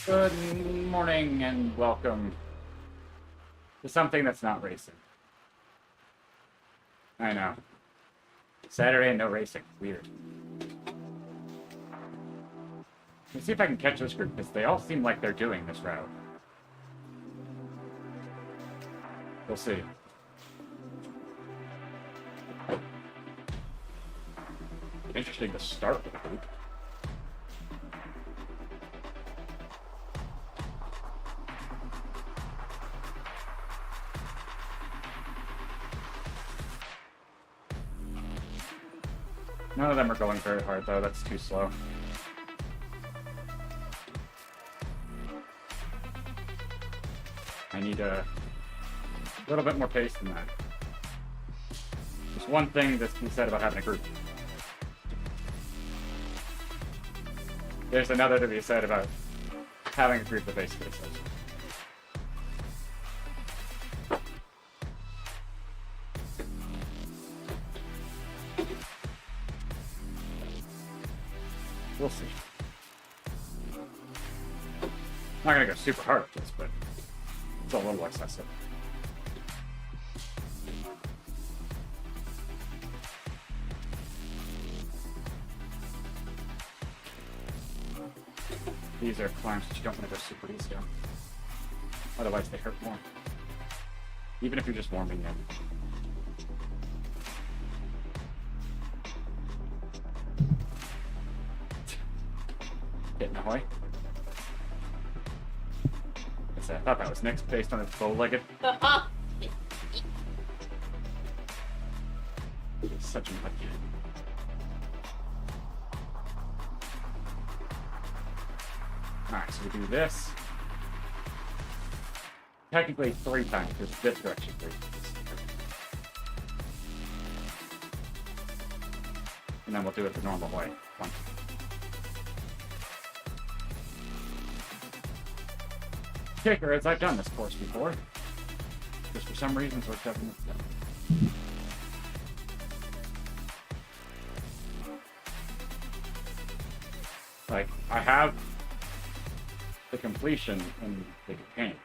Good morning and welcome to something that's not racing. I know. Saturday and no racing. Weird. Let's see if I can catch this group, because they all seem like they're doing this route. We'll see. Interesting to start with a group. None of them are going very hard, though. That's too slow. I need a little bit more pace than that. There's one thing that's been said about having a group. There's another to be said about having a group that basically says. We'll see. Not gonna go super hard at this, but it's a little excessive. These are climbs that you don't want to go super easy on. Otherwise they hurt more. Even if you're just warming in. Hitting ahoy. I thought that was Nick's based on his bow-legged. Such a mudkid. Alright, so we do this. Technically 3 times, because this direction 3 times. And then we'll do it the normal way. 1. Kicker is I've done this course before. Just for some reason, so it's definitely done. Like, I have the completion in the paint.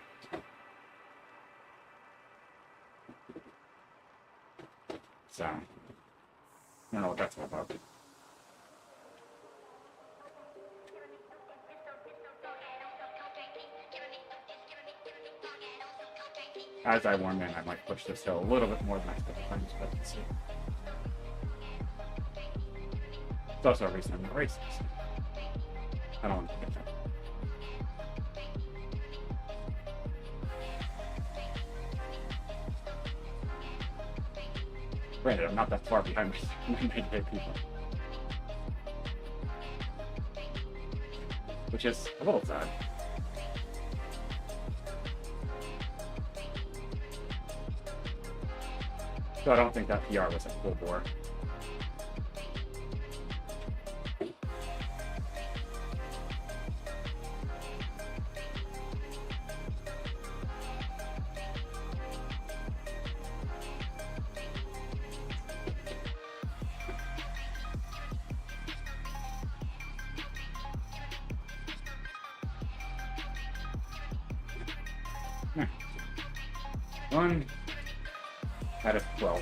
So, I don't know what that's all about. As I warm in, I might push this hill a little bit more than I expected, but let's see. It's also a reason I'm not racing. I don't want to get that. Granted, I'm not that far behind my mid-hit people. Which is a little sad. So I don't think that PR was a full bore. Hmm. 1 out of 12.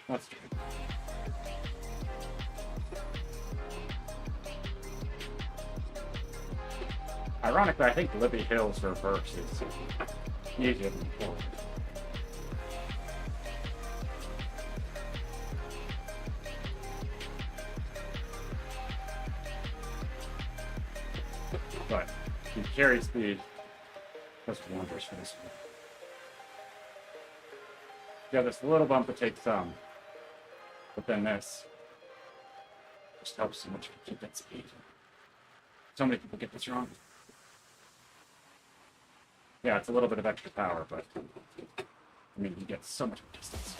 That's good. Ironically, I think Libby Hill's reverse is easier than forward. But the carry speed does wonders for this one. Yeah, this little bump it takes some. But then this just helps so much keep that speed. So many people get this wrong. Yeah, it's a little bit of extra power, but I mean, you get so much more distance.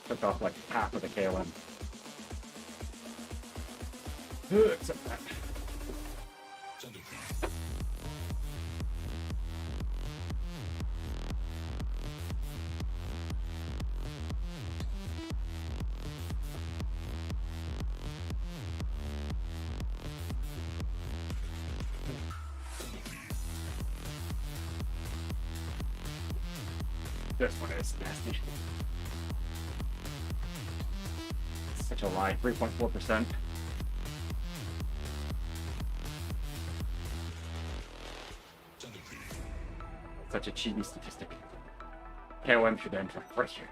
Took off like half of the KLM. Except that. This one is nasty. Such a lie, 3.4%. Such a cheesy statistic. KOM should end right here.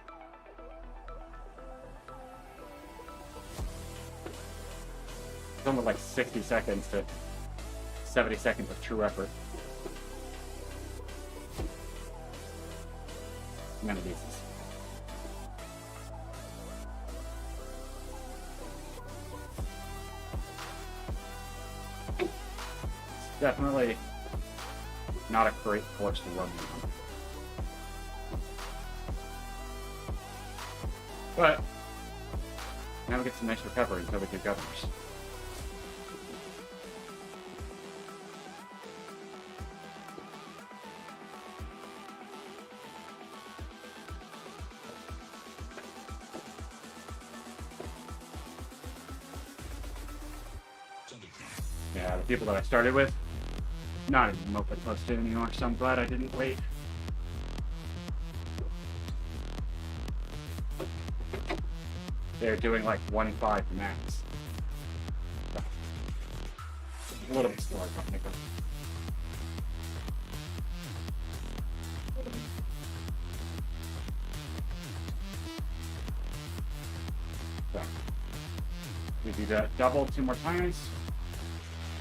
It's almost like 60 seconds to 70 seconds of true effort. None of these. It's definitely not a great course to run on. But now we get some nice recovery until we do governors. Yeah, the people that I started with, not even remotely close to anymore, so I'm glad I didn't wait. They're doing like 1.5 max. A little bit slower, technically. So, we do that double 2 more times.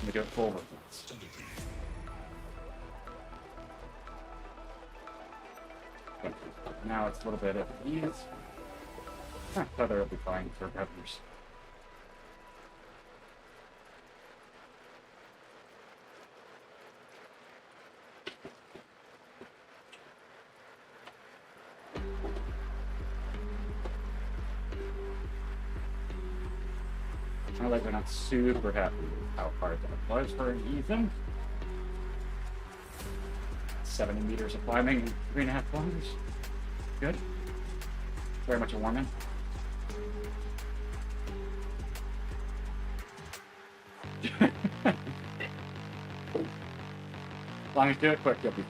We do it forward once. Now it's a little bit of ease. Feather will be fine for governors. I like they're not super happy with how hard that was for an Ethan. 70 meters of climbing in 3.5 kilometers. Good. Very much a warm-in. As long as you do it quick, you'll be.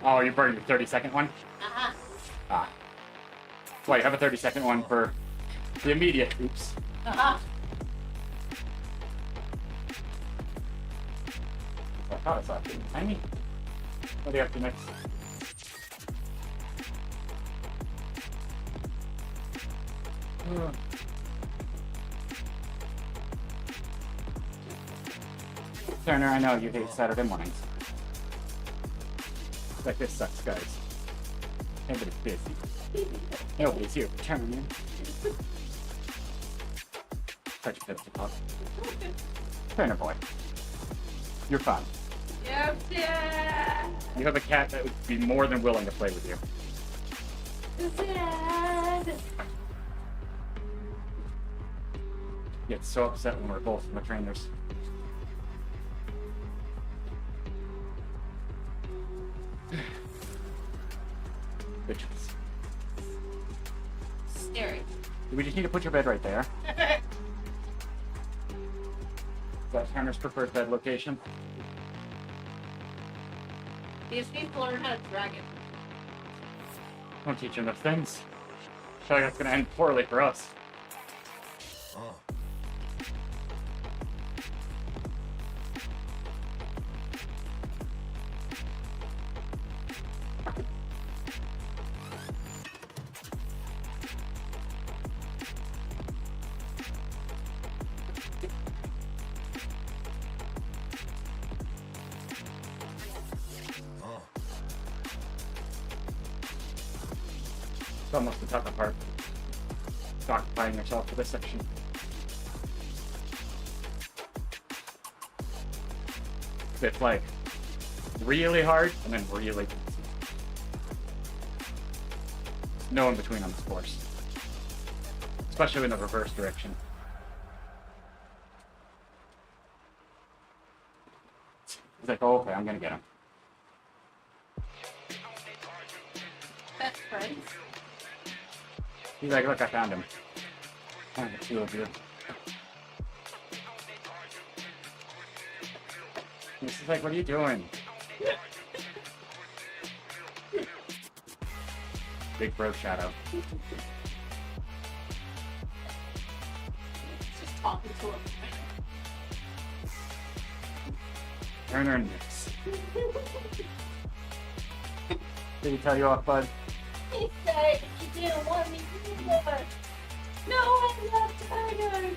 Oh, you burned your 30-second one? Uh-huh. Ah. Well, you have a 30-second one for the immediate. Oops. Uh-huh. I thought I saw it being tiny. What do you have to next? Turner, I know you hate Saturday mornings. Like this sucks, guys. Everybody's busy. Nobody's here for Turner. Such a pitiful pup. Turner boy. You're fun. Yep, yeah. You have a cat that would be more than willing to play with you. Sad. Get so upset when we're both in the trainers. Good choice. Scary. We just need to put your bed right there. Is that Turner's preferred bed location? He just needs to learn how to drag it. Don't teach him those things. I feel like that's going to end poorly for us. It's almost the tougher part. Occupying yourself for this section. It's like really hard and then really easy. No in between on this course. Especially in the reverse direction. He's like, oh, okay, I'm gonna get him. Best friends. He's like, look, I found him. Oh, the two of you. This is like, what are you doing? Big bro shadow. Just talking to him. Turner and Nix. Did he tell you off, bud? He said he didn't want me to do that. No, I love Turner.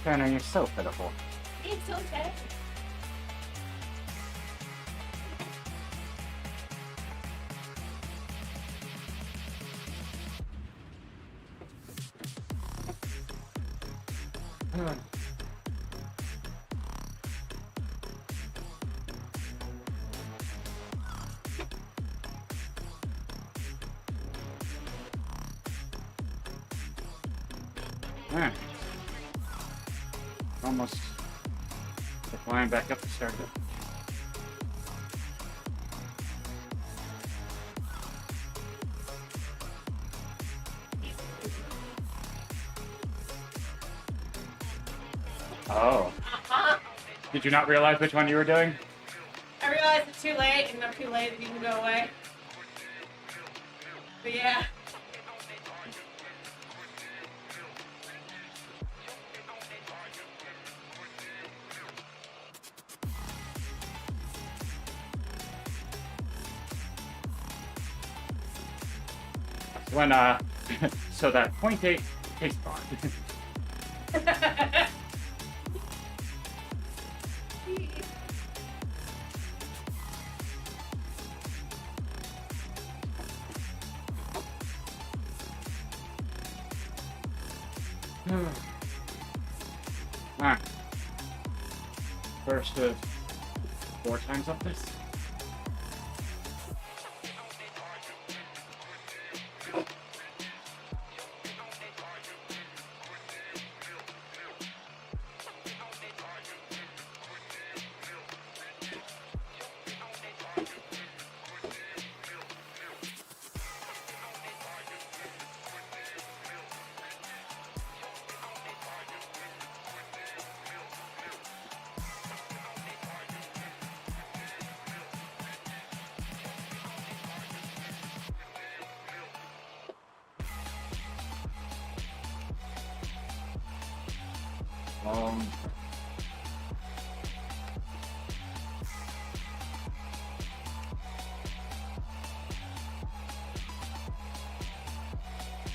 Turner, you're so pitiful. It's okay. Alright. Almost climb back up to start it. Oh. Uh-huh. Did you not realize which one you were doing? I realized it's too late, and I'm too late that you can go away. But yeah. When, so that 0.8 taste bar. Alright. First of 4 times up this. Um,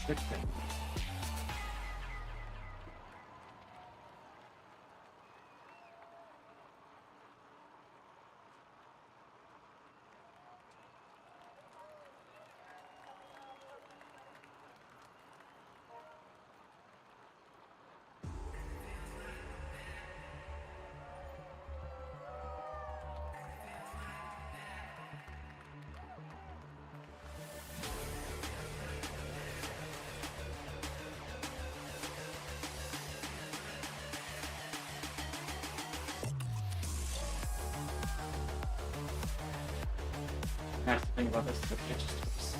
Six things. That's the thing about this, the pitch strips.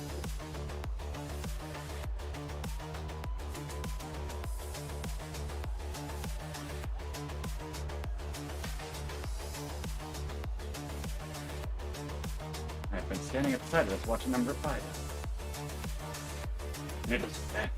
I've been standing at the side of this watching number 5. And it was fast.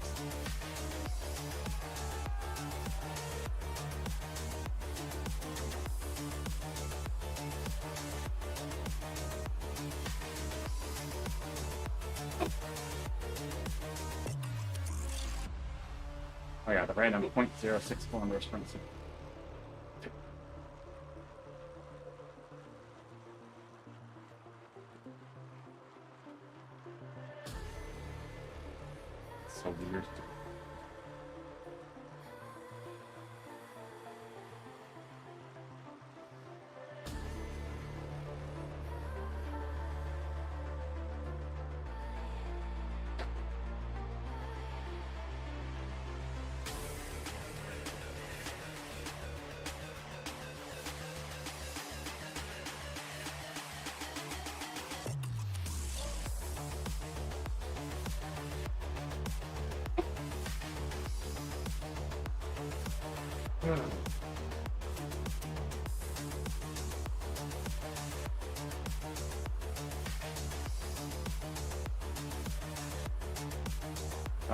Oh yeah, the random 0.06 kilometers per second. so weird.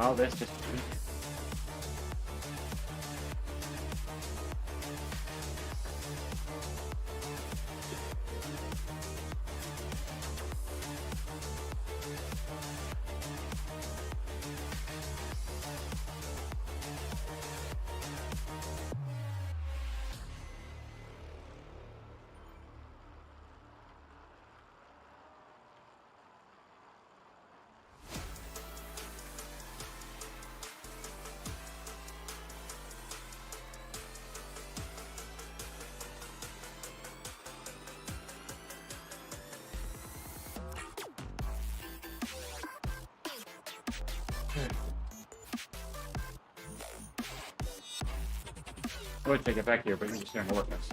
Oh, that's just. I would take it back here, but you're just gonna work us.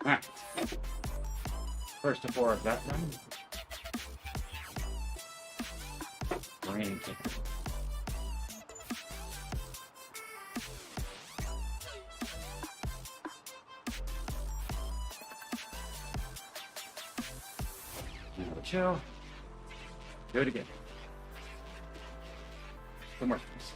Alright. First of 4 of that run. Brain kicker. Now chill. Do it again. 2 more times.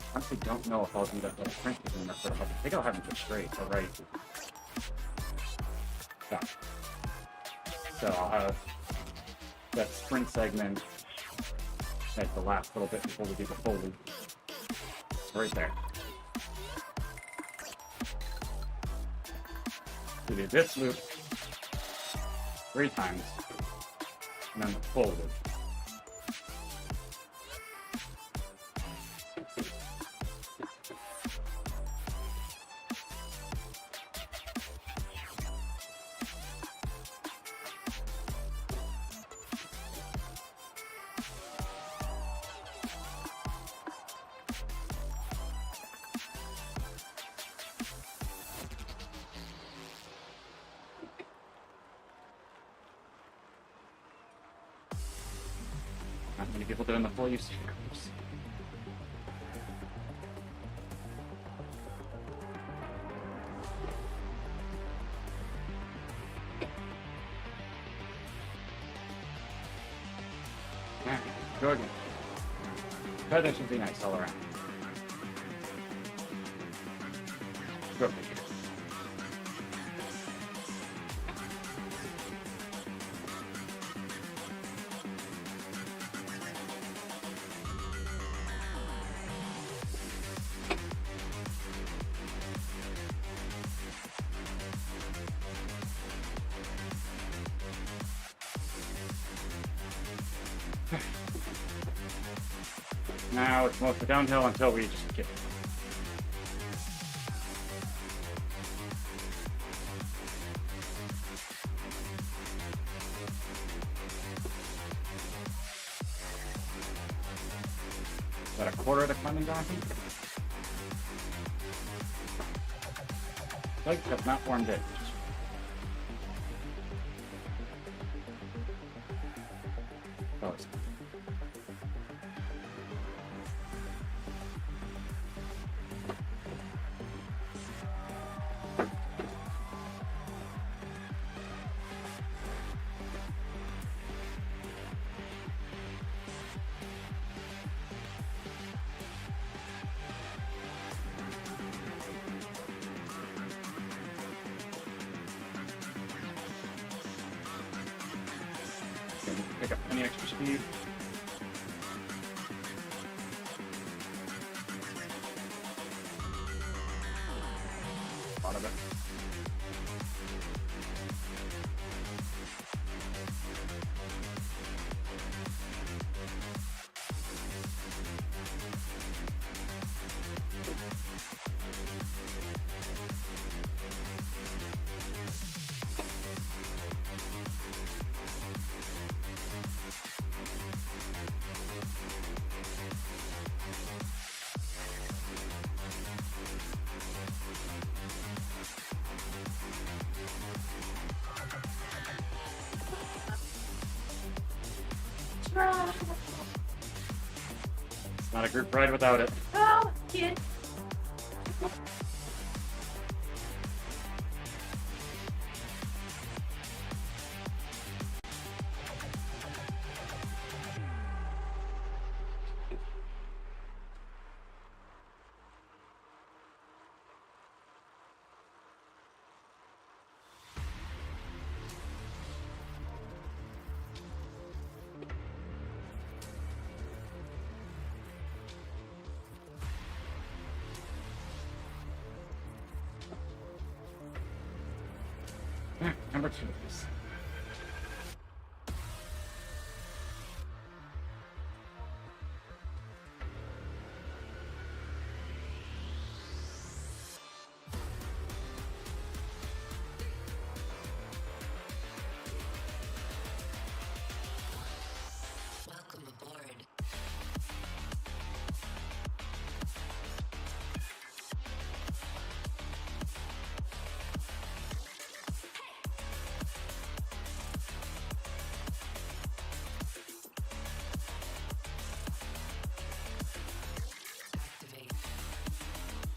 I honestly don't know if I'll do that little print in that, but I think I'll have it just straight, alright. Yeah. So I'll have that sprint segment at the last little bit before we do the full loop. It's right there. We do this loop 3 times, and then the full loop. Not many people doing the full use here. Alright, go again. Feather should be nice all around. Go. Now it's mostly downhill until we just get it. Is that a quarter of the climbing donkey? Legs have not formed it. Oh, it's gonna pick up any extra speed. A lot of it. It's not a group ride without it. Oh, kid. Number 2, please. Welcome aboard.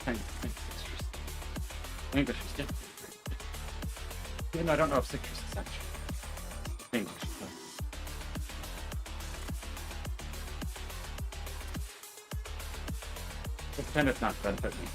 Activate. English is different. Even though I don't know if citrus is actually English. But pretend it's not to benefit me.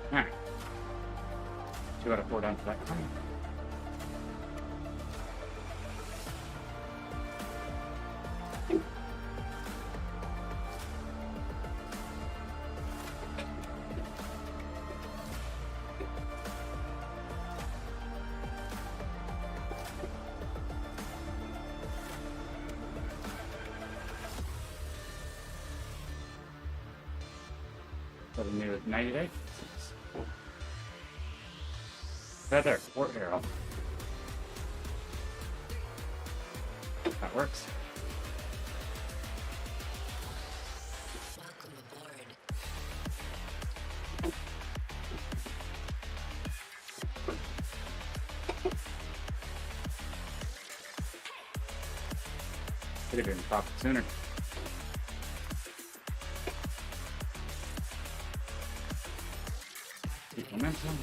Alright. 2 out of 4 down to that climb. So the new 90 days. Feather or arrow. That works. Welcome aboard. Could have been profit sooner. Keep momentum.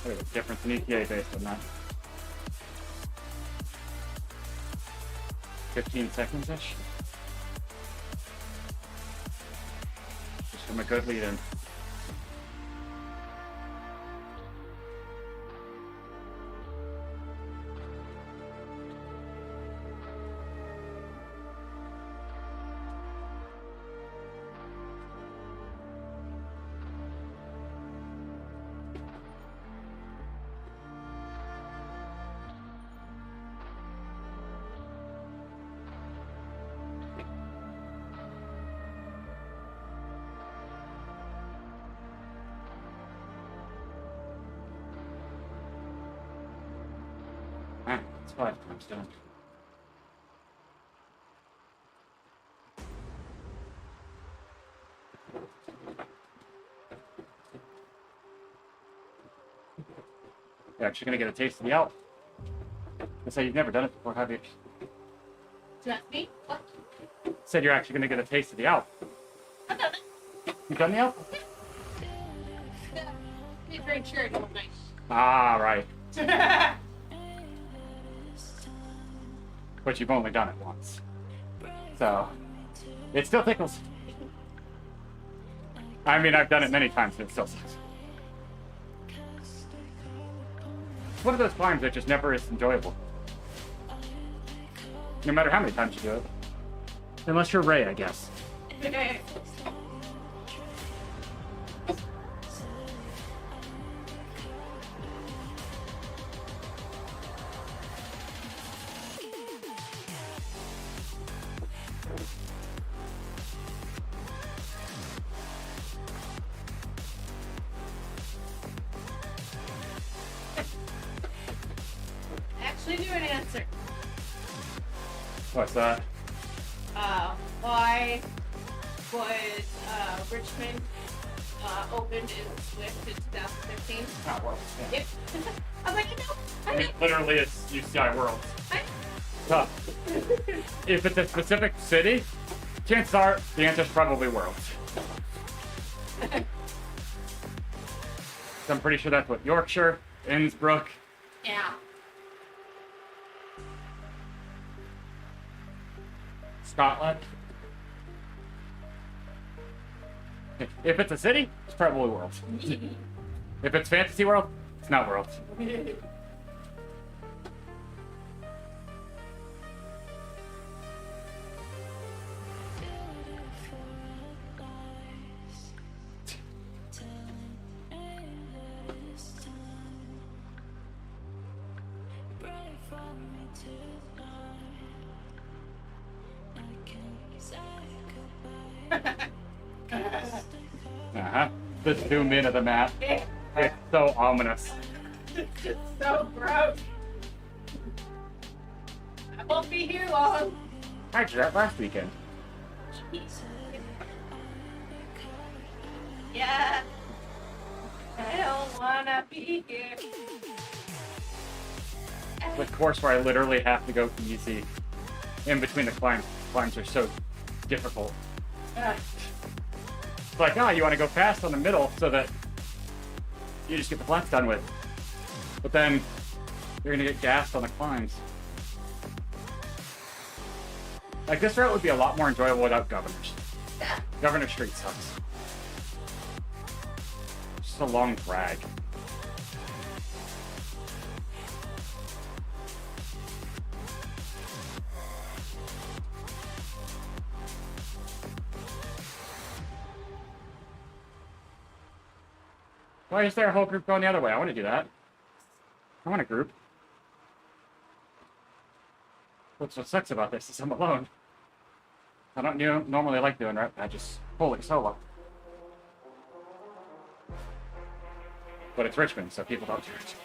There's a difference in ETA based on that. 15 seconds-ish. Just from a good lead-in. Ah, it's 5 times done. You're actually gonna get a taste of the Alp. I say you've never done it before, have you? Just me? What? Said you're actually gonna get a taste of the Alp. I've done it. You've done the Alp? Yeah. Be very sure one night. Ah, right. But you've only done it once. So, it still tickles. I mean, I've done it many times and it still sucks. It's one of those climbs that just never is enjoyable. No matter how many times you do it. Unless you're Ray, I guess. Actually knew an answer. What's that? Why was Richmond opened in Swift in 2015? Not Worlds. Yeah. Yep. I was like, you know, I I mean, know. literally, it's UCI Worlds. I Tough. If it's a specific city, chances are the answer's probably Worlds. So I'm pretty sure that's what Yorkshire, Innsbruck. Yeah. Scotland. If it's a city, it's probably Worlds. If it's Fantasy World, it's not Worlds. Uh-huh. The zoom in of the map. It's so ominous. It's just so gross. I won't be here long. I did that last weekend. Yeah. I don't wanna be here. The course where I literally have to go easy in between the climbs. Climbs are so difficult. It's like, oh, you want to go fast on the middle so that you just get the flats done with. But then you're going to get gassed on the climbs. Like, this route would be a lot more enjoyable without governors. Yeah. Governor Street sucks. It's just a long drag. Why is there a whole group going the other way? I want to do that. I want a group. What's what sucks about this is I'm alone. I don't normally like doing route patches fully solo. But it's Richmond, so people don't do it.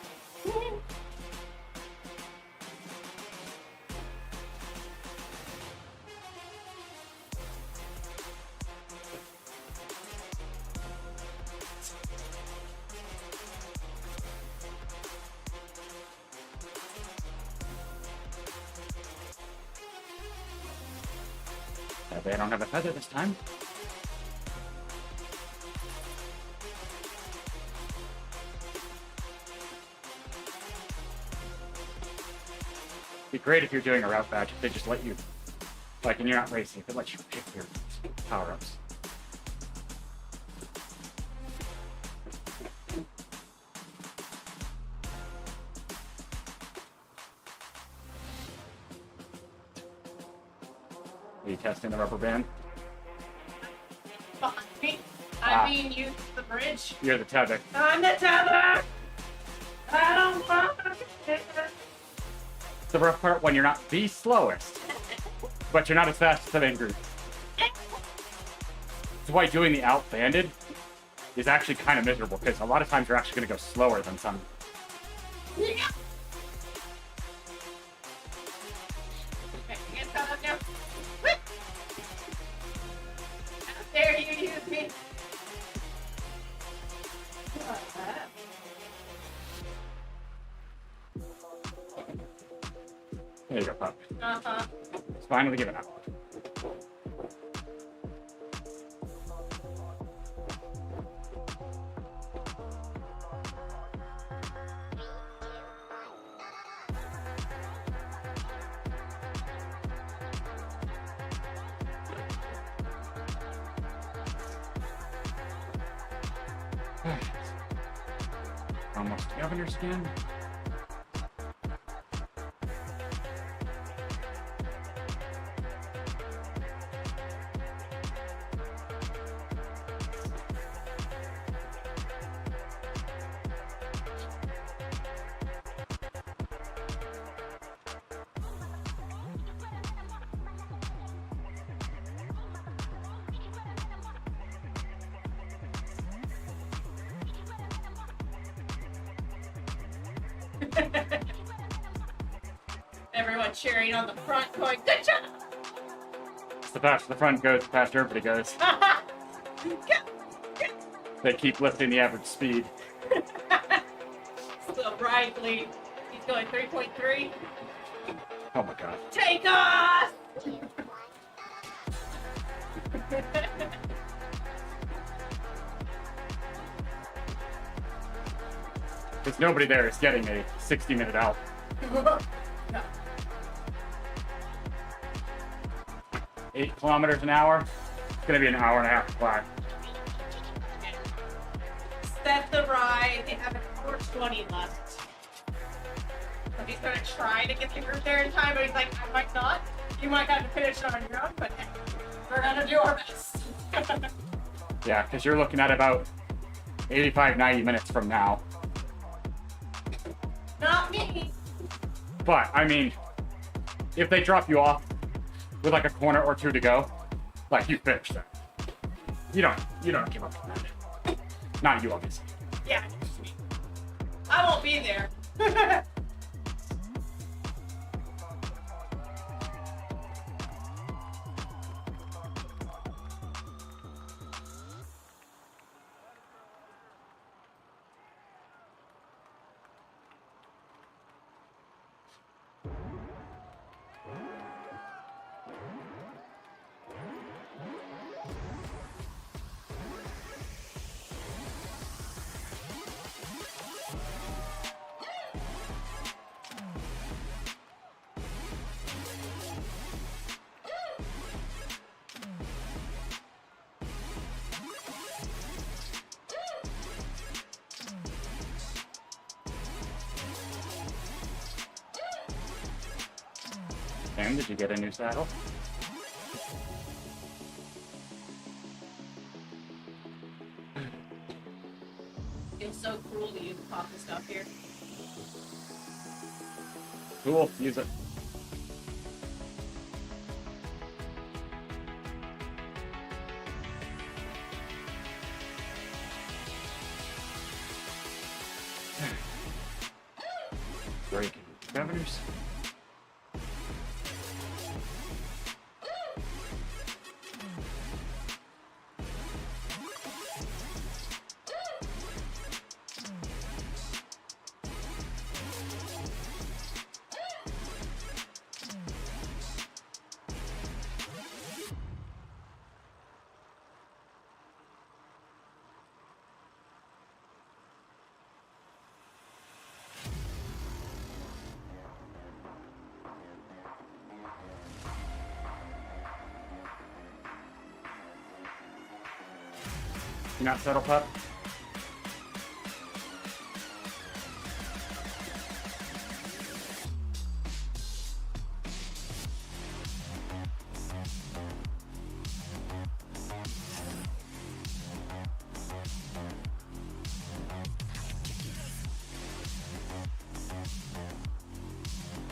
They don't have a feather this time. Be great if you're doing a route badge. If they just let you, like, and you're not racing, if it lets you pick your power-ups. Are you testing the rubber band? Behind me. I'm being used as the bridge. You're the tether. I'm the tether! I don't want it. It's the rough part when you're not the slowest, but you're not as fast as the main group. That's why doing the out-banded is actually kind of miserable, because a lot of times you're actually going to go slower than some. Yeah. Okay, hands up now. Whip. How dare you use me? There you go, pup. Uh-huh. It's finally given up. Almost governor skin. Everyone cheering on the front, going, good job! It's the faster the front goes, the faster everybody goes. They keep lifting the average speed. So Ryan lead. He's going 3.3. Oh my god. Take off! Because nobody there is getting a 60-minute out. No. 8 kilometers an hour. It's gonna be an hour and a half to fly. Set the ride. They have an hour 20 left. So he's gonna try to get the group there in time, but he's like, I might not. You might have to finish it on your own, but hey, we're gonna do our best. Yeah, because you're looking at about 85, 90 minutes from now. Not me. But, I mean, if they drop you off with like a corner or two to go, like, you finish that. You don't give up on that. Not you, obviously. Yeah, just me. I won't be there. Sam, did you get a new saddle? Feels so cruel to use the pop stuff here. Cool, use it. Breaking governors. You not settle, pup?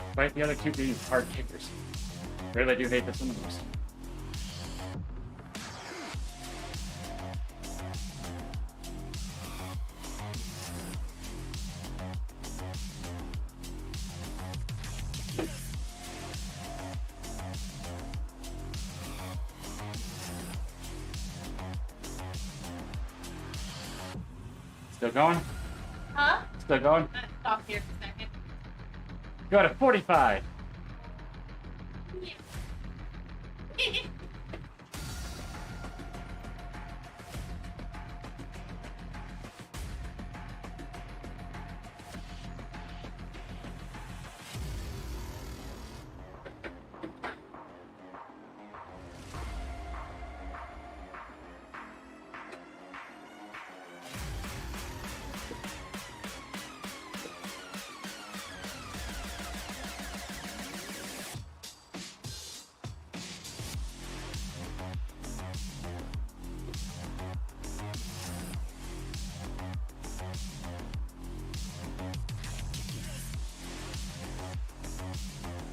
Despite the other two being hard kickers. Really do hate this one the most. Still going? Huh? Still going? Stop here for a second. Go to 45.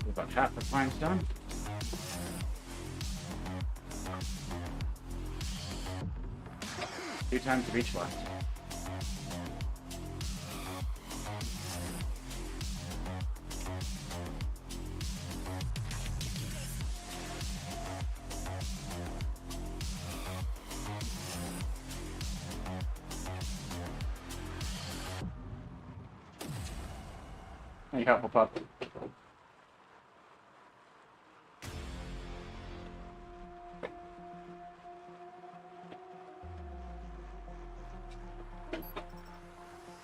About half the climb's done. Two times the beach left. Any helpful pup?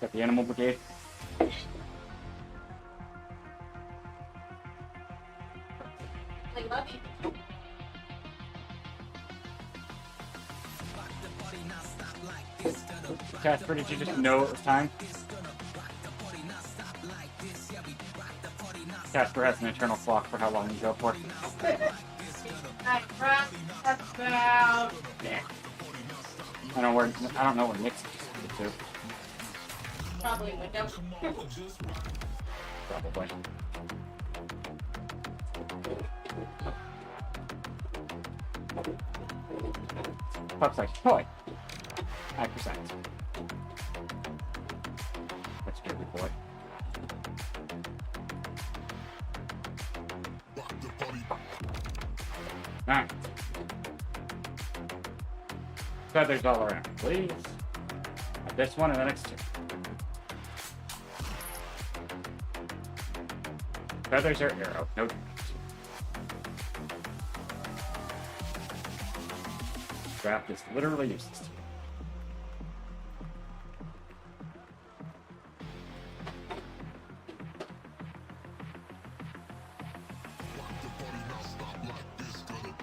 Got the animal brigade. I love you. Casper, did you just know it was time? Casper has an internal clock for how long you go for. I pressed about. Yeah. I don't know where Nick's to. Probably window. Probably. Pup's like, toy. 5%. That's a good boy. Alright. Feathers all around, please. This one and the next two. Feathers are arrow, no damage. Draft is literally useless to you.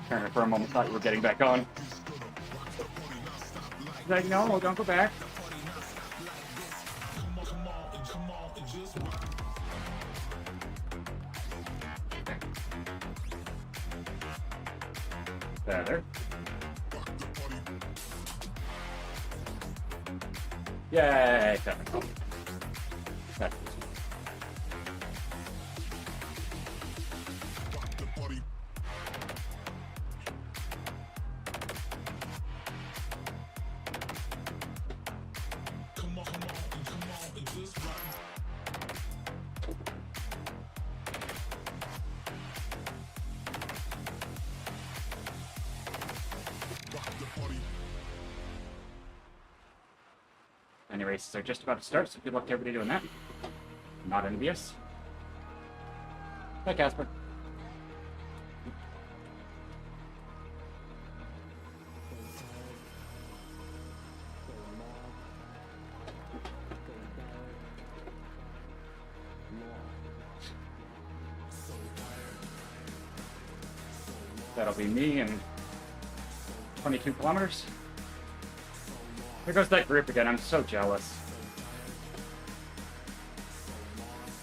Turner for a moment thought you were getting back on. He's like, no, don't go back. Feather. Yay, feather. That's easy. Any races are just about to start, so good luck to everybody doing that. Not envious. Hi, Casper. That'll be me in 22 kilometers. Here goes that group again. I'm so jealous.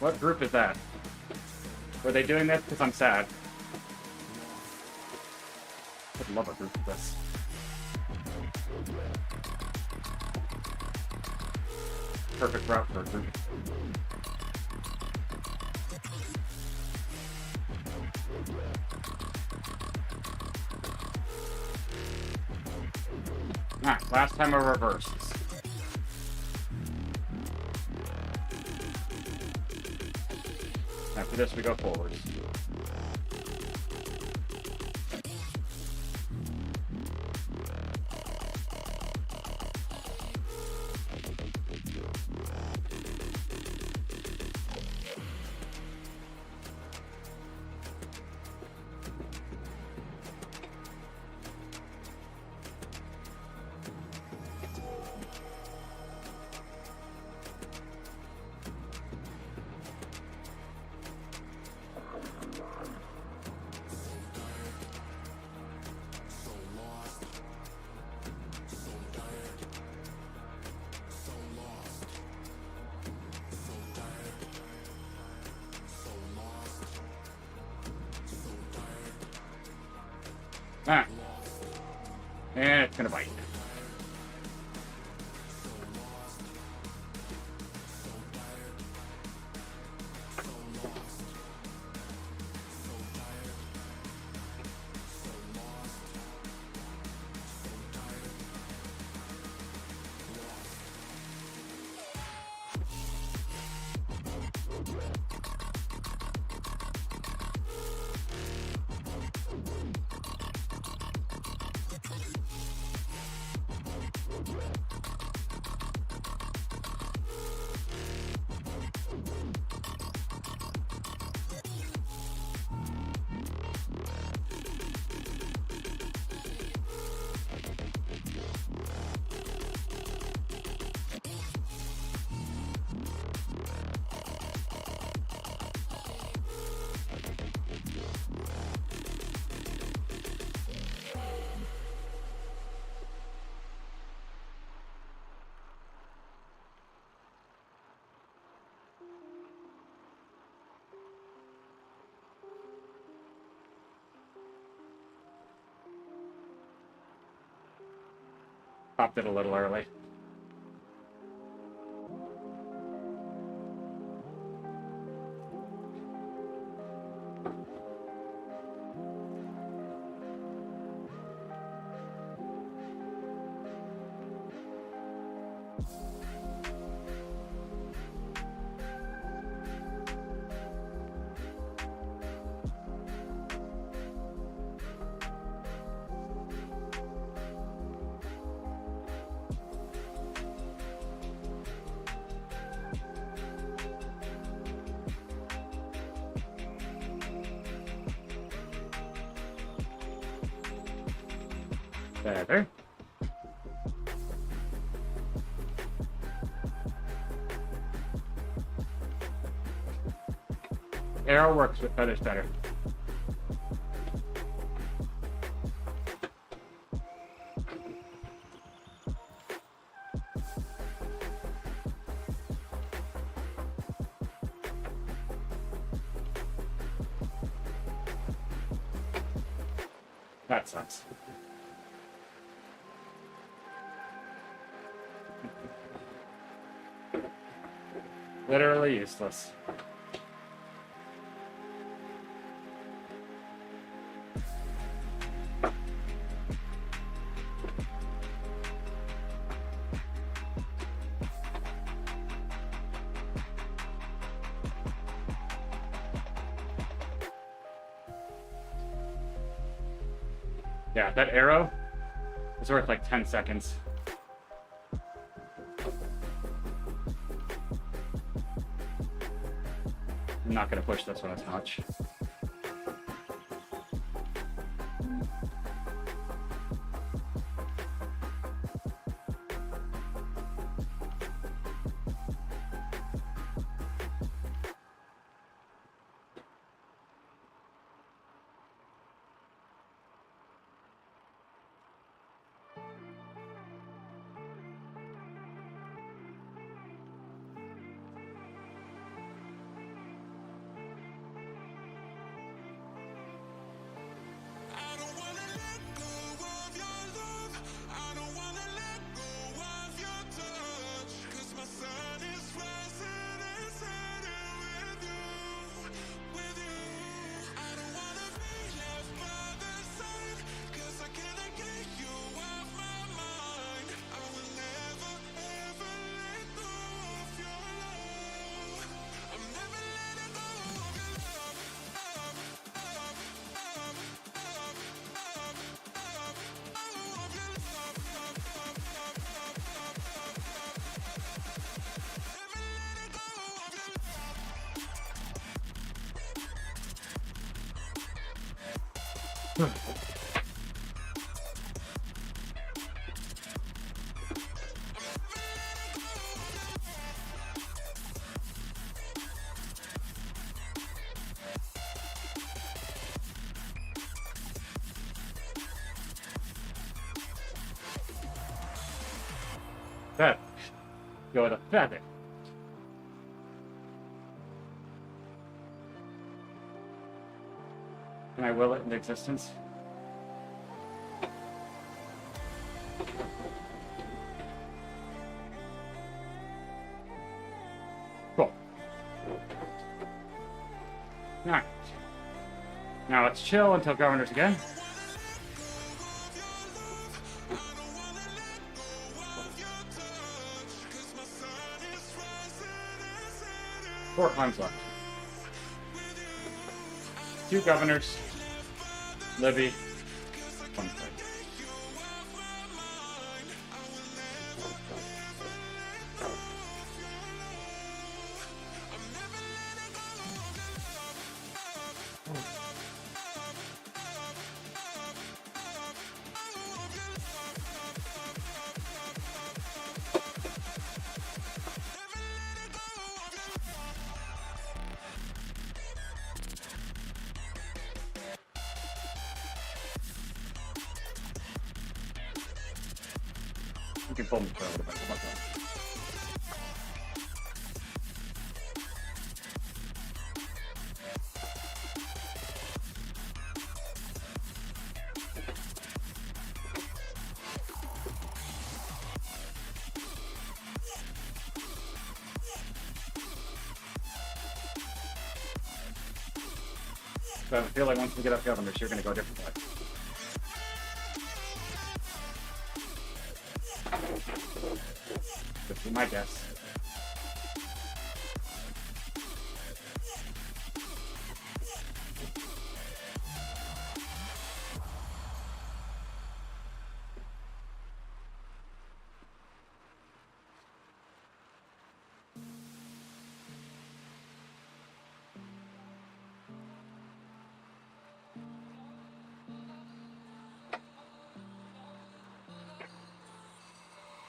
What group is that? Were they doing this? Because I'm sad. I'd love a group of this. Perfect route for a group. Alright, last time I reversed. After this, we go forwards. Ah. And it's gonna bite. Popped it a little early. Better. Arrow works with feathers better. That sucks. Literally useless. Yeah, that arrow is worth like 10 seconds. I'm not going to push this one as much. Feather. Go to feather. Can I will it into existence? Cool. Alright. Now let's chill until governors again. Four times left. 2 governors. Libby. 1 fight. You can pull me for a little bit. How about that? So I feel like once we get up governors, you're going to go a different way. Would be my guess.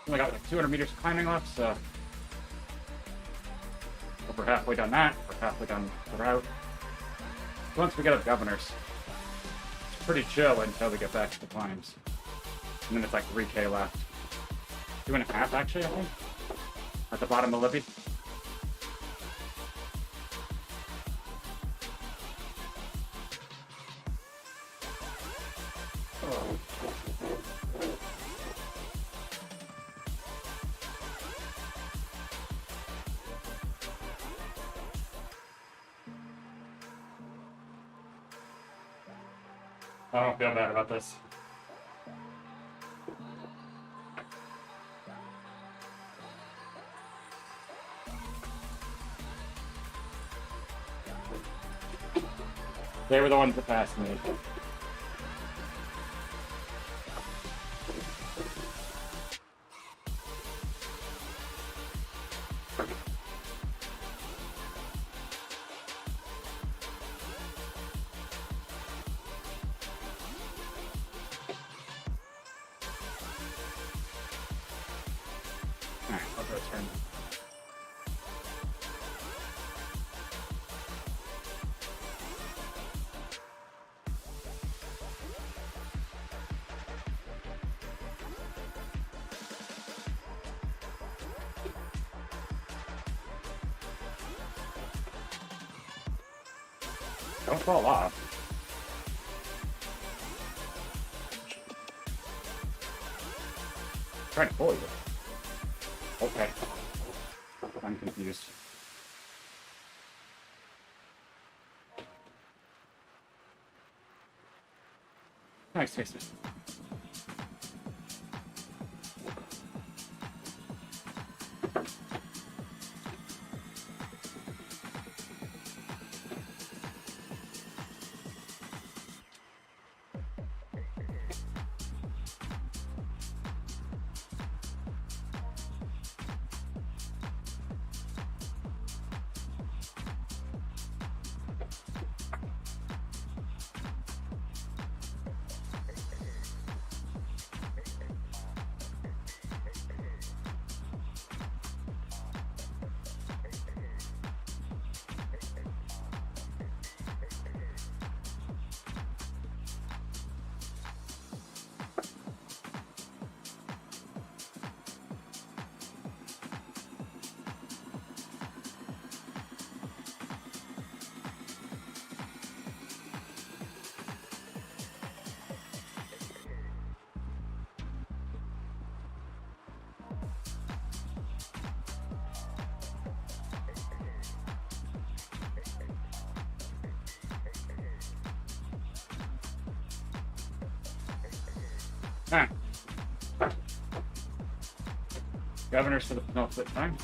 Only got like 200 meters of climbing left, so we're halfway done that. We're halfway done the route. Once we get up governors, it's pretty chill until we get back to the climbs. And then it's like 3K left. 2.5 actually, I think. At the bottom of Libby. I don't feel bad about this. They were the ones that passed me. Alright, I'll go turn. Don't fall off. I'm trying to pull you. Okay. I'm confused. Nice taste. Alright. Governors for the penultimate time.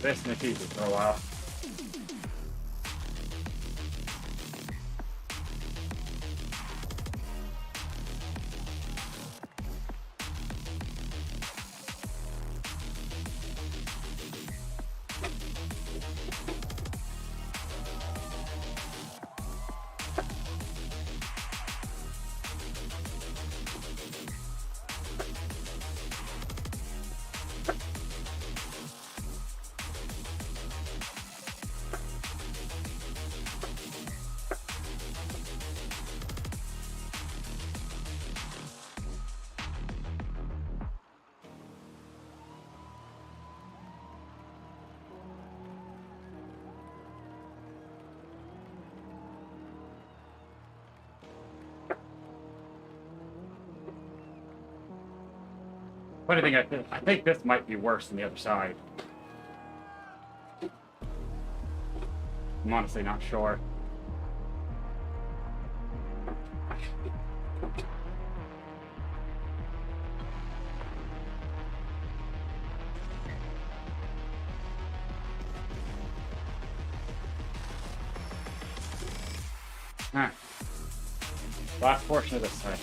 This and the cheeses for a while. Funny thing, I think this might be worse than the other side. I'm honestly not sure. Alright. Last portion of this side.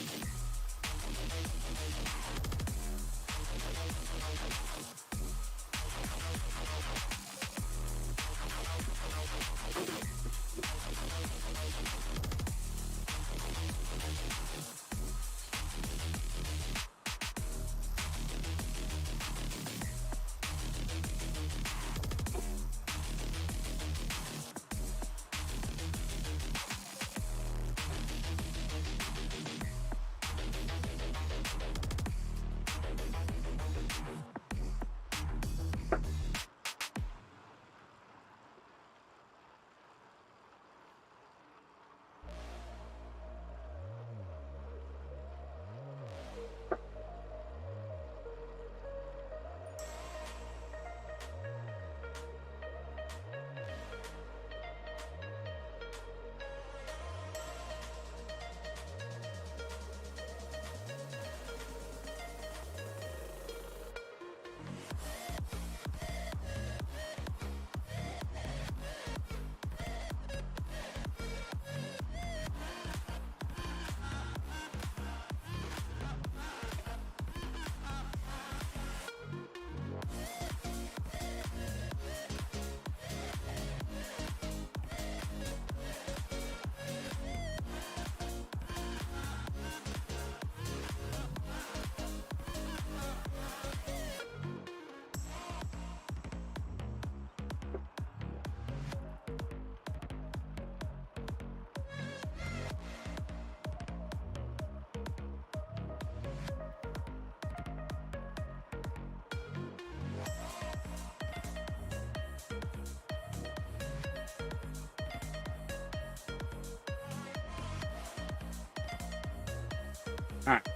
Alright.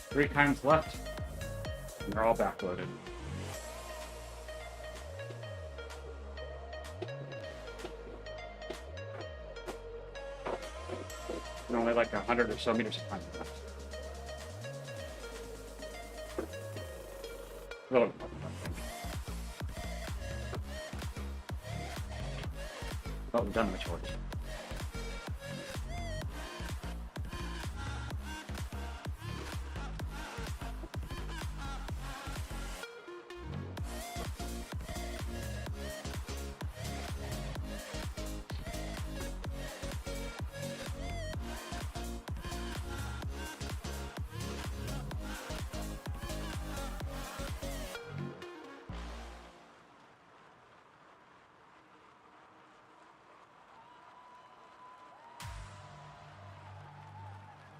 3 times left. And they're all backloaded. And only like 100 or so meters of time left. A little bit more than that, I think. Well, we've done the majority.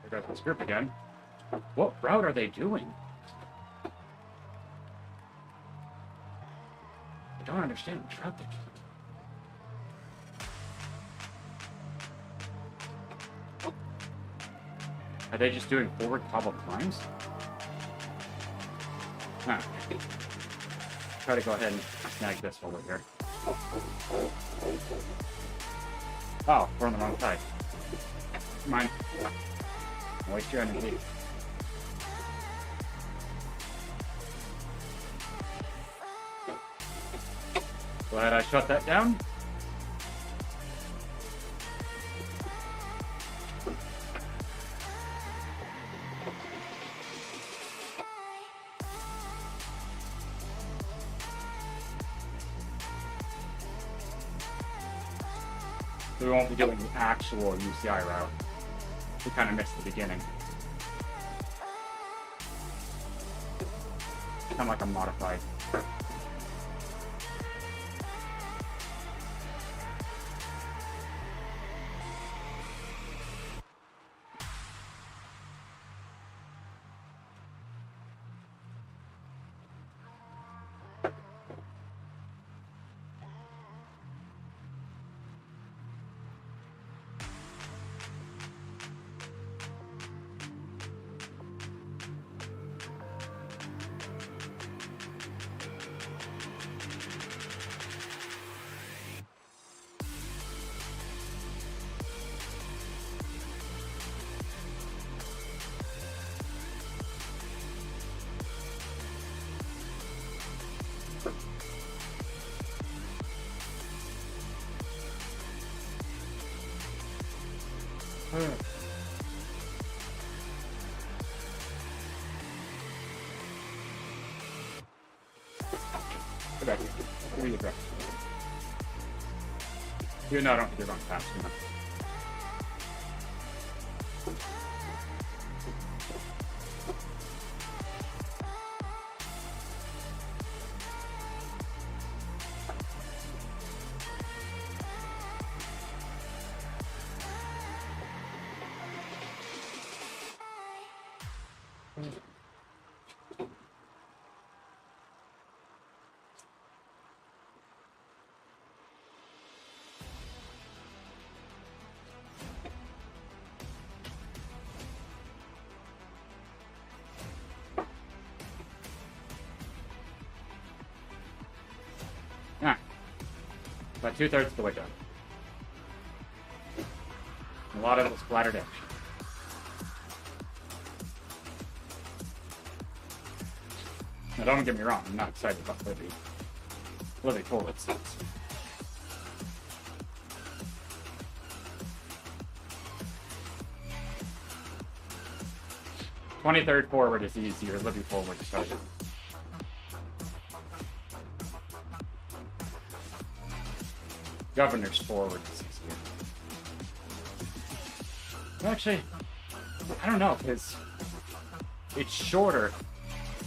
There goes this group again. What route are they doing? I don't understand which route they're doing. Are they just doing forward cobble climbs? Huh. Try to go ahead and snag this over here. Oh, we're on the wrong side. Come on. Don't waste your energy. Glad I shut that down. We won't be doing the actual UCI route. We kind of missed the beginning. Kind of like a modified. Go back here. Give me the breath. You know I don't think you're going fast enough. About 2/3 of the way done. A lot of it was splattered action. Now don't get me wrong, I'm not excited about Libby. Libby forward sucks. "23rd forward is easier, Libby forward is harder." Governor's forward is easier. Well, actually, I don't know, because it's shorter.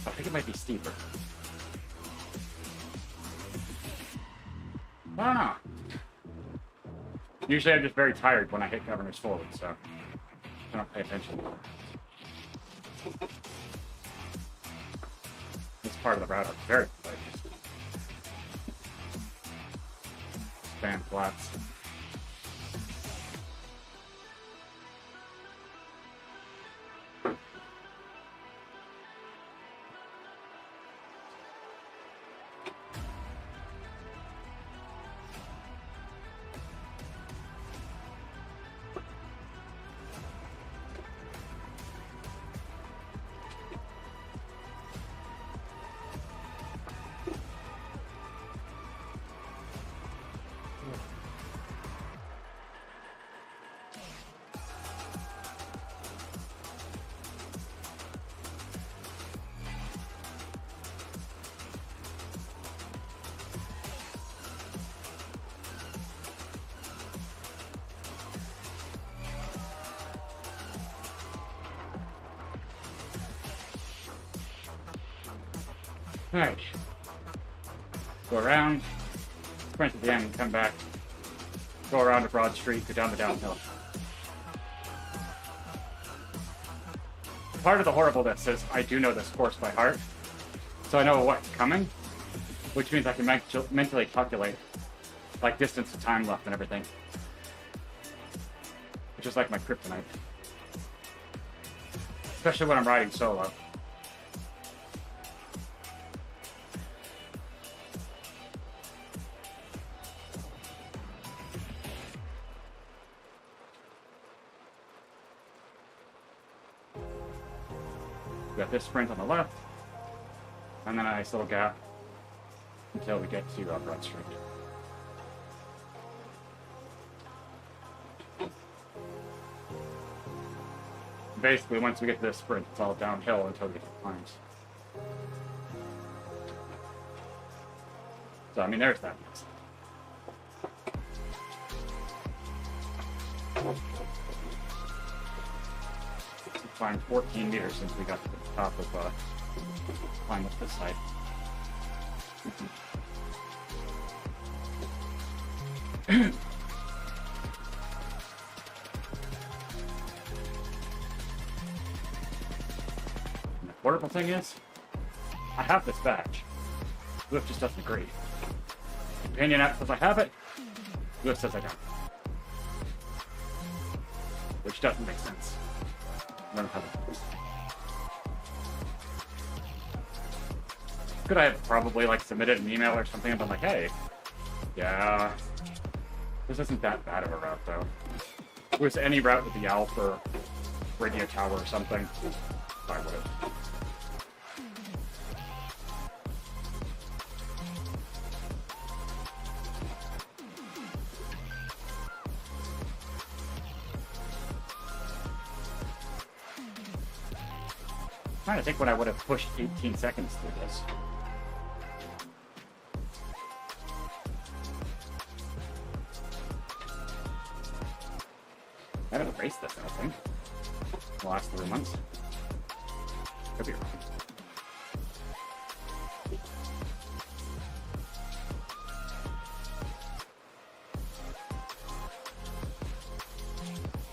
I think it might be steeper. I don't know. Usually I'm just very tired when I hit Governor's forward, so I don't pay attention. This part of the route is very familiar. Span flats. Alright. Go around, sprint to the end, come back, go around to Broad Street, go down the downhill. part of the horribleness is I do know this course by heart, so I know what's coming, which means I can mentally calculate like distance and time left and everything, which is like my kryptonite, especially when I'm riding solo. We got this sprint on the left, and then a nice little gap until we get to Broad Street. Basically, once we get to this sprint, it's all downhill until we get to the climbs. So, I mean, there's that. We climbed 14 meters since we got to the top of climb up this side. The horrible thing is, I have this badge. Lyft just doesn't agree. Companion app says I have it, Lyft says I don't. Which doesn't make sense. I don't have it. Could I have probably like submitted an email or something and been like, hey, yeah, this isn't that bad of a route though. If it was any route with the Alpha or radio tower or something, I would have. I'm trying to think when I would have pushed 18 seconds through this. I haven't erased this, I don't think. The last 3 months. Could be wrong.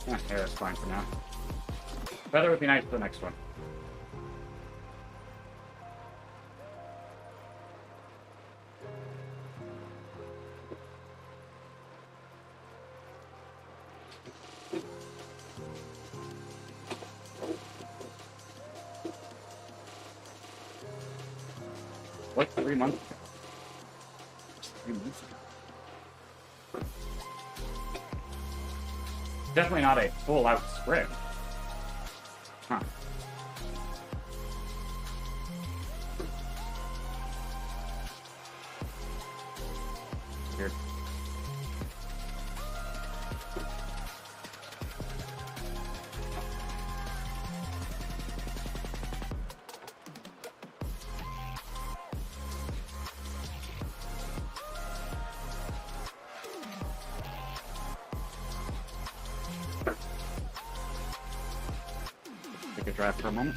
Yeah, that's fine for now. Feather would be nice for the next one. What, 3 months ago? Just 3 months ago. Definitely not a full-out sprint. Huh. Weird. Take a drive for a moment.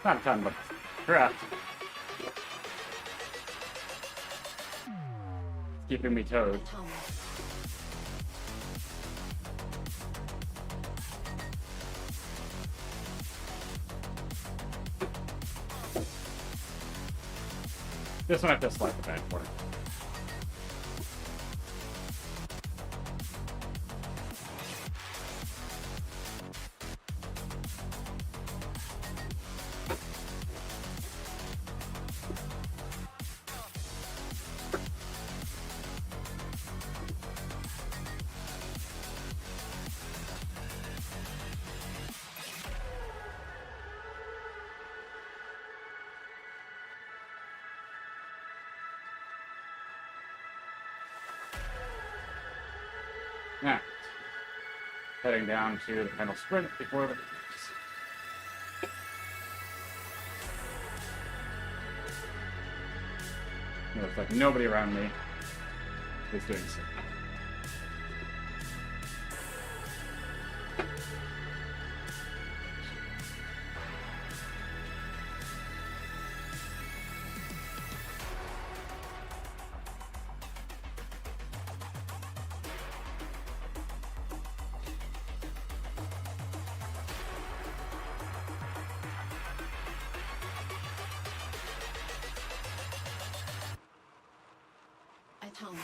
Not a ton, but correct. Keeping me towed. This one I have to slide the bed for. Now, heading down to the final sprint before the. It looks like nobody around me is doing so. Atonement.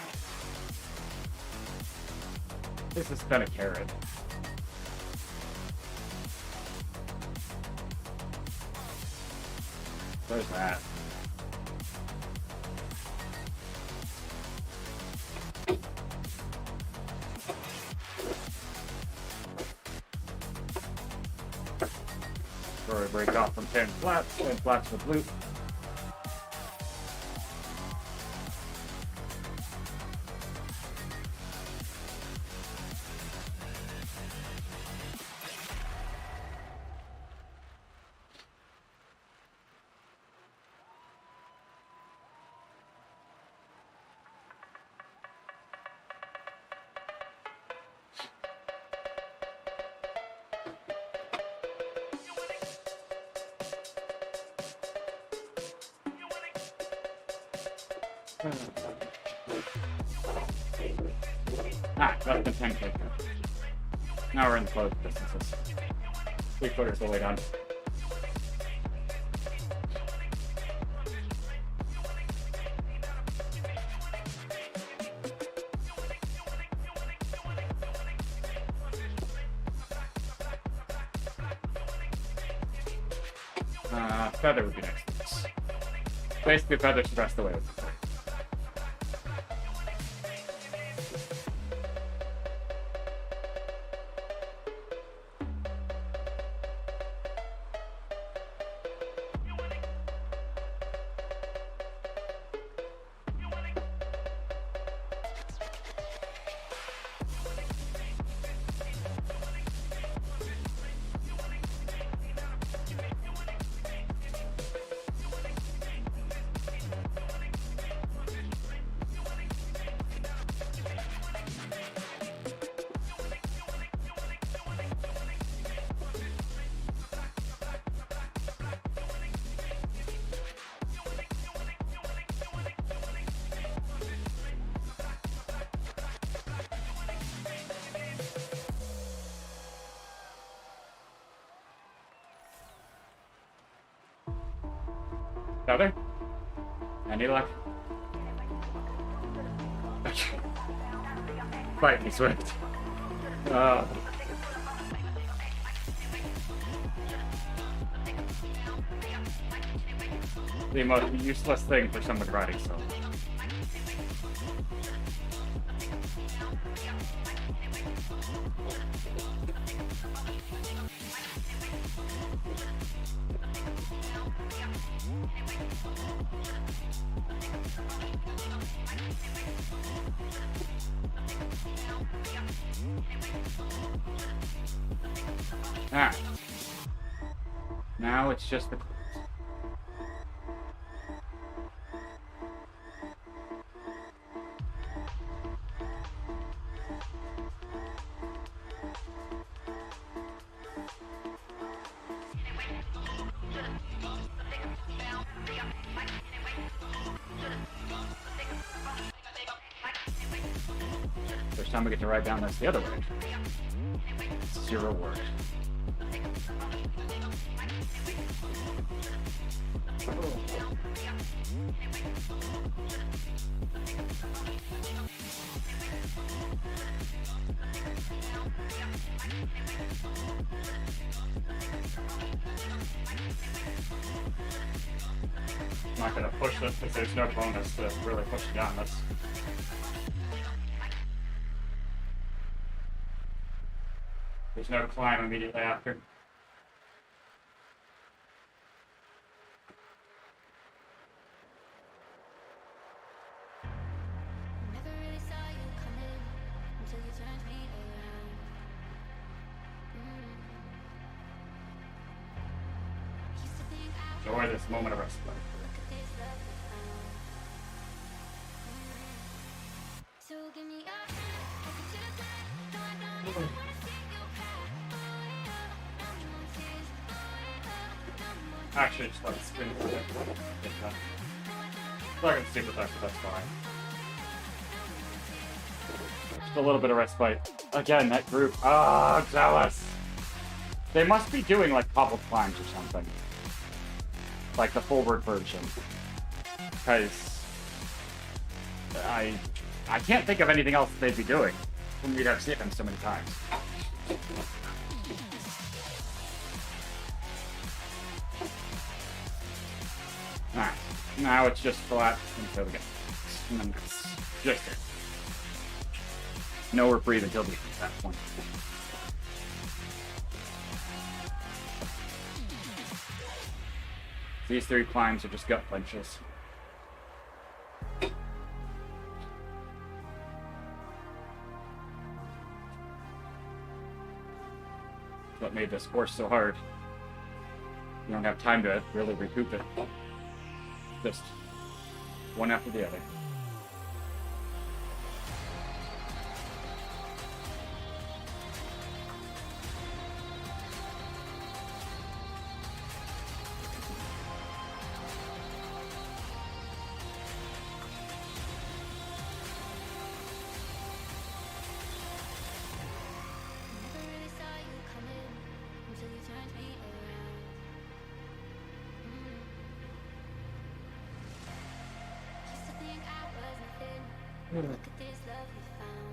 This has been a carrot. There's that. Or break off from 10 flats with loot. That's been 10K. Now we're in the close distances. 3/4 the way done. Feather would be next to this. Basically, Feather's the rest of the way with the play. Feather? Any luck? Fight me, Swift. The most useless thing for someone riding so. Alright. Now it's just the clothes. First time we get to ride down this the other way. 0 word. I'm not going to push this because there's no bonus to really push it down. There's no climb immediately after. Never really saw you coming until you turned me Enjoy this moment of respite. Actually, just let it spin for a bit. Not gonna super effective, that's fine. Just a little bit of respite. Again, that group. Ah, jealous. They must be doing like cobbled climbs or something. Like the forward version. Because I can't think of anything else they'd be doing when we'd have seen them so many times. Alright, now it's just flat until we get. And then it's just it. No reprieve until we get to that point. These 3 climbs are just gut punches. What made this course so hard? You don't have time to really recoup it. Just one after the other. Look at this love we found.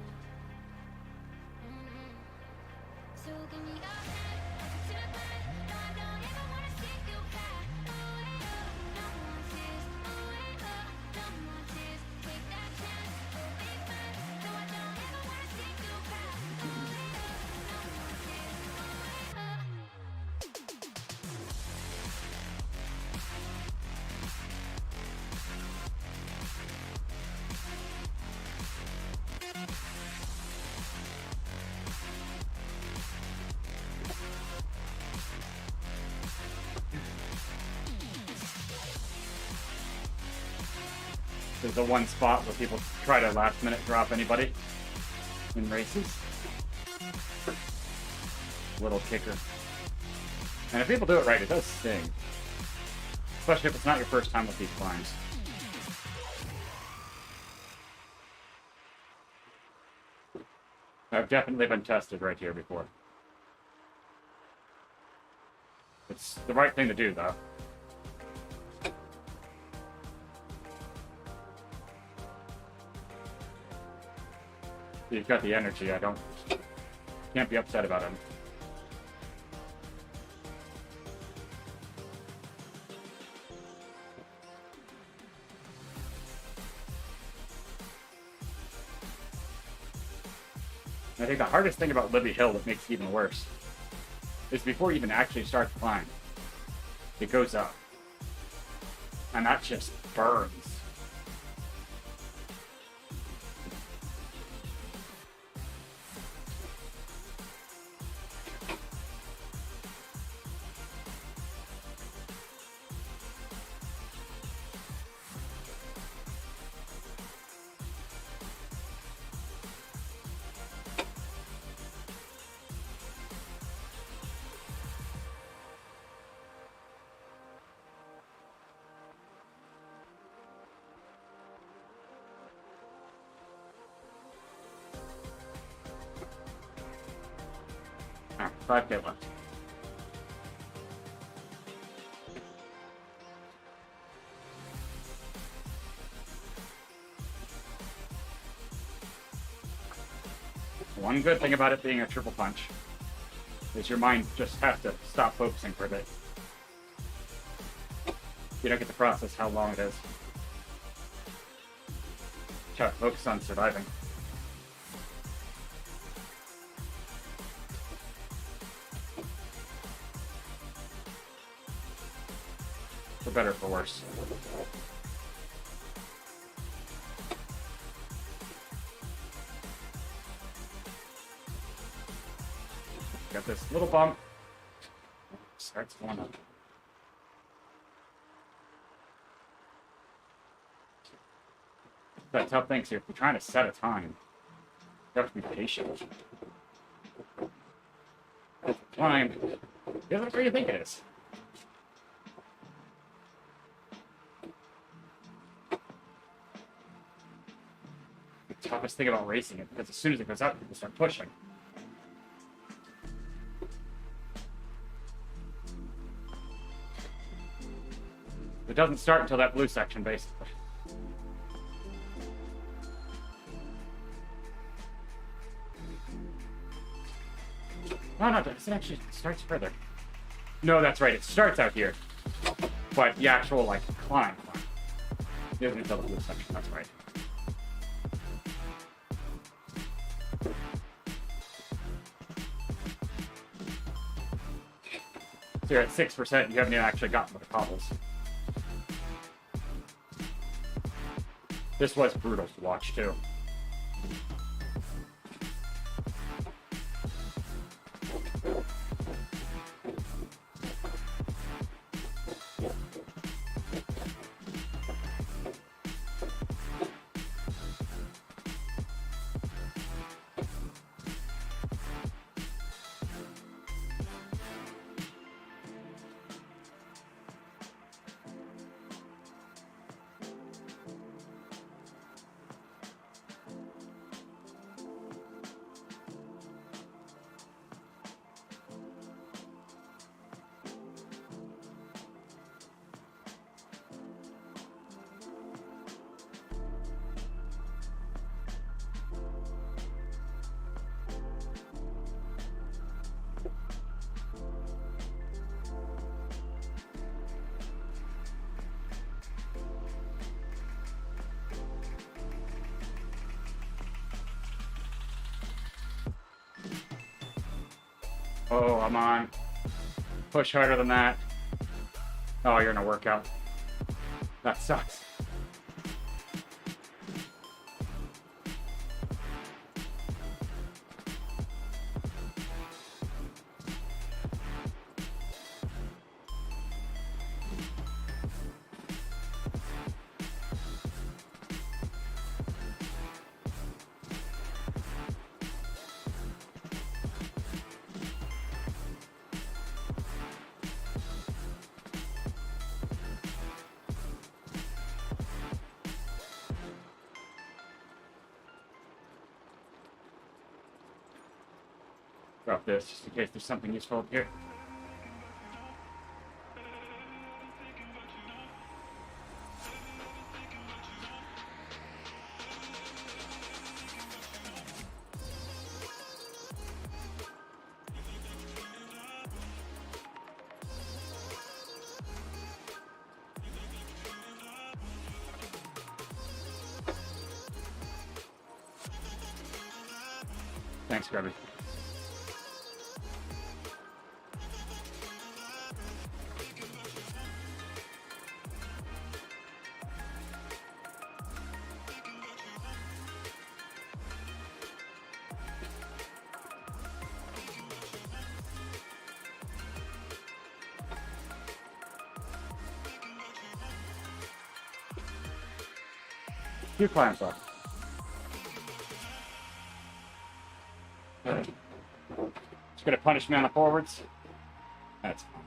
So give me your hand, to the back. No, I don't ever wanna see you back. No more tears, no more tears. Take that chance, we'll be fine. No, I don't ever wanna see you back. No more tears, There's the one spot where people try to last minute drop anybody in races. Little kicker. And if people do it right, it does sting. Especially if it's not your first time with these climbs. I've definitely been tested right here before. It's the right thing to do, though. You've got the energy, can't be upset about it. I think the hardest thing about Libby Hill that makes it even worse is before you even actually start the climb, it goes up. And that just burns. Alright, 5K left. One good thing about it being a triple punch is your mind just has to stop focusing for a bit. You don't get to process how long it is. Try to focus on surviving. For better or for worse. Got this little bump. Starts going up. That tough thing, so if you're trying to set a time, you have to be patient. Climb isn't where you think it is. The toughest thing about racing it, because as soon as it goes up, people start pushing. It doesn't start until that blue section, basically. No, no, it actually starts further. No, that's right, it starts out here. But the actual, like, climb isn't until the blue section, that's right. So you're at 6%, you haven't even actually gotten to the cobbles. This was brutal to watch, too. Oh, I'm on. Push harder than that. Oh, you're in a workout. That sucks. Drop this just in case there's something useful up here. Thanks, Grubby. Few climbs left. Just gonna punish me on the forwards. That's fine.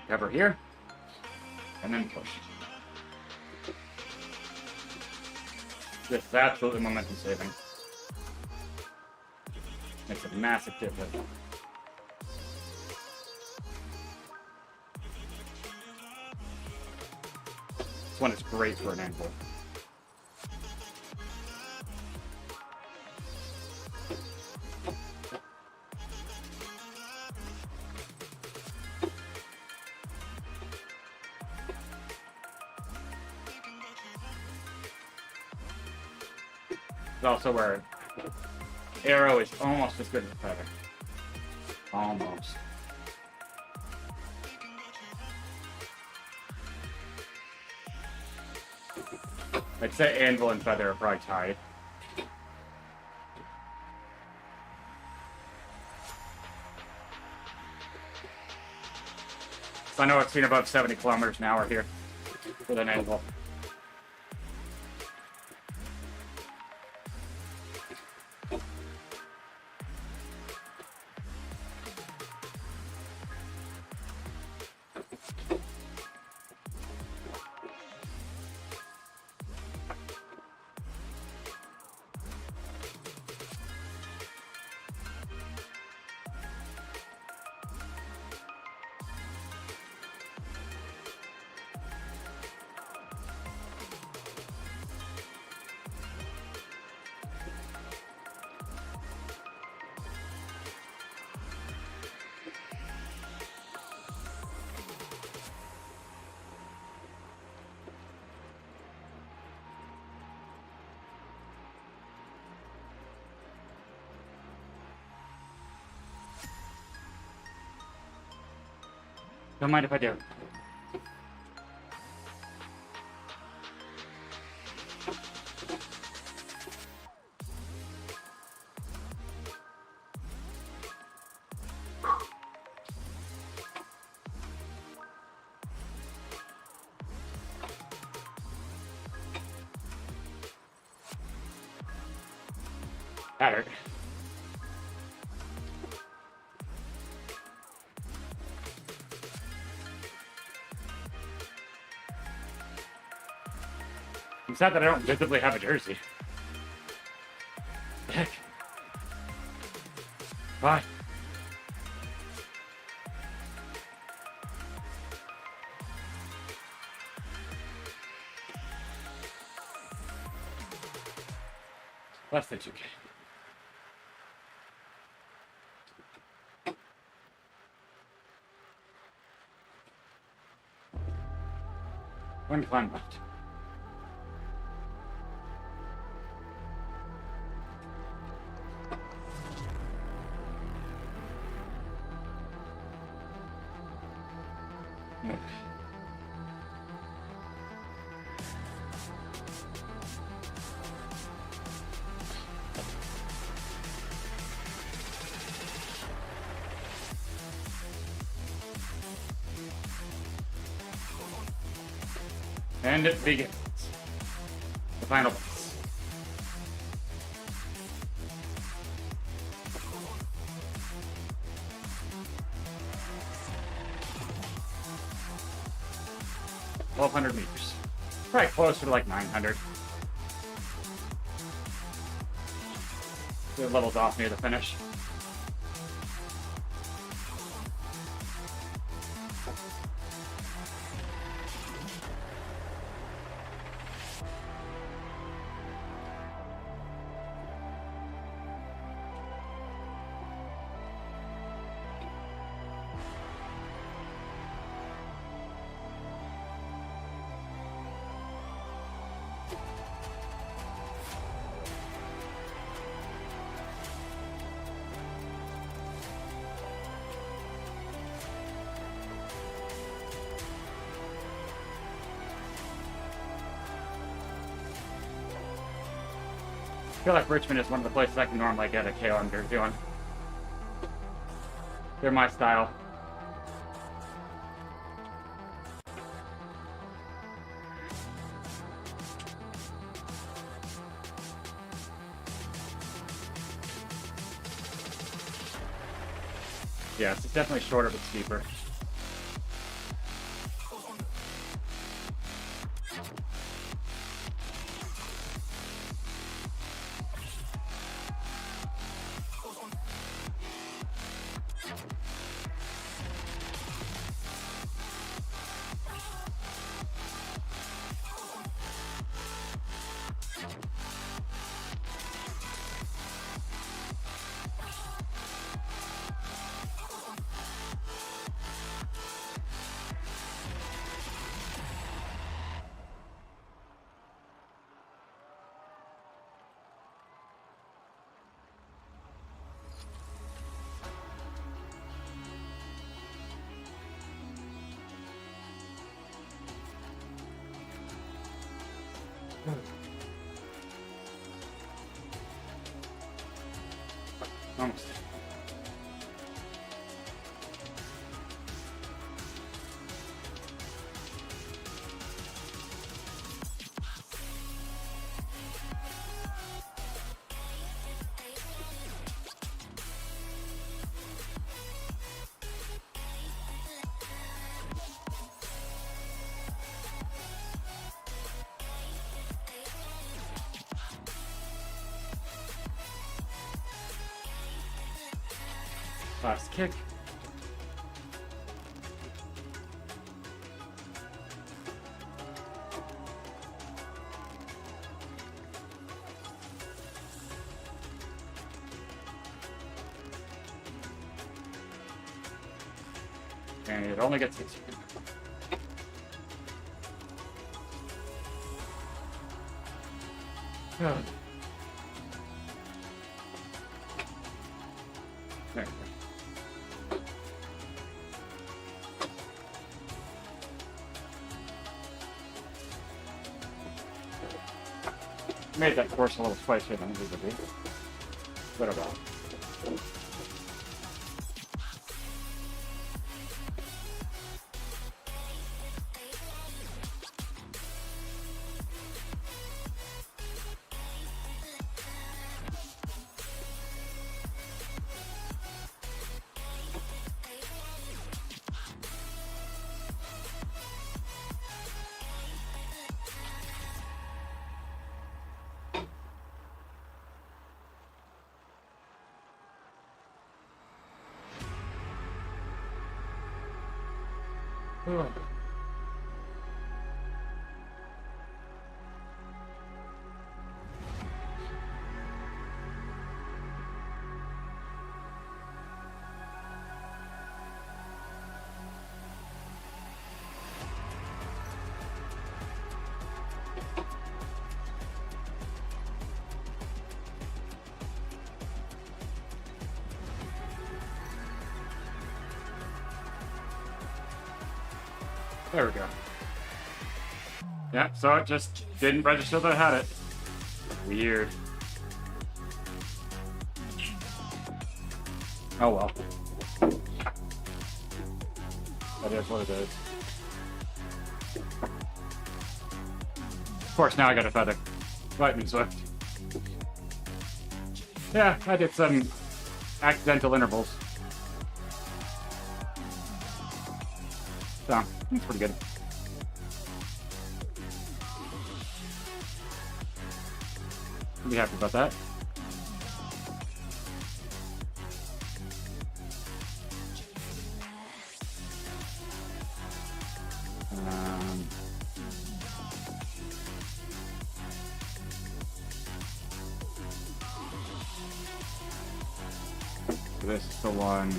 Cover here, and then push. This is absolutely momentum saving. Makes a massive difference. This one is great for an anvil. It's also where arrow is almost as good as a feather. Almost. I'd say anvil and feather are probably tied. So I know it's seen above 70 kilometers an hour here with an angle. Don't mind if I do. That hurt. I'm sad that I don't visibly have a jersey. Heck. Bye. Less than 2K. One climb left. And it begins. The final boss. $1,200 meters. Probably closer to like 900. It levels off near the finish. I feel like Richmond is one of the places I can normally get a KOM jersey on. They're my style. Yes, it's definitely shorter but steeper. Almost. Last kick. And it only gets 6. There we go. Made that course a little spicier than it needed to be. What about? Oh. There we go. Yeah, so it just didn't register that I had it. Weird. Oh well. That is what it is. Of course, now I got a feather. Lightning Swift. Yeah, I did some accidental intervals. So, that's pretty good. I'll be happy about that. So this is the one.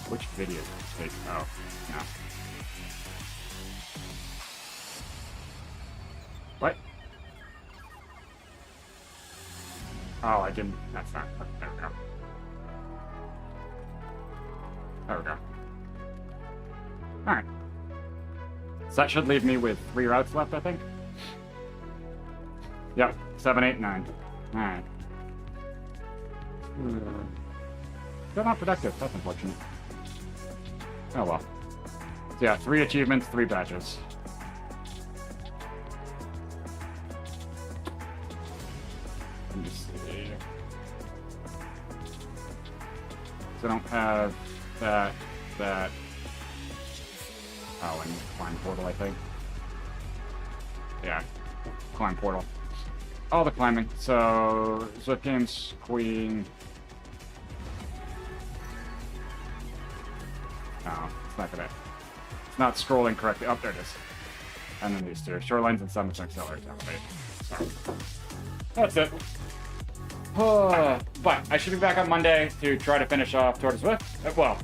Which video did you take? Oh, no. What? Oh, I didn't. That's not. There we go. There we go. Alright. So that should leave me with 3 routes left, I think. Yep, 7, 8, 9. Alright. Still not productive. That's unfortunate. Oh well. So yeah, 3 achievements, 3 badges. Let me see. So I don't have that. Oh, and climb portal, I think. Yeah, climb portal. All the climbing. So Swift Games, Queen. Oh, it's not gonna. It's not scrolling correctly. Oh, there it is. And then these 2 shorelines and summits and accelerators. Sorry. That's it. But I should be back on Monday to try to finish off Tour de Zwift. Well,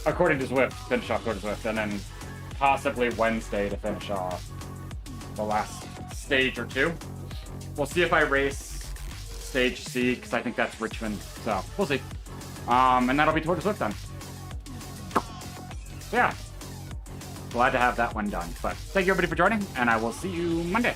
according to Zwift, finish off Tour de Zwift, and then possibly Wednesday to finish off the last stage or 2. We'll see if I race stage C, because I think that's Richmond. So we'll see. And that'll be Tour de Zwift then. So yeah, glad to have that one done. But thank you everybody for joining, and I will see you Monday.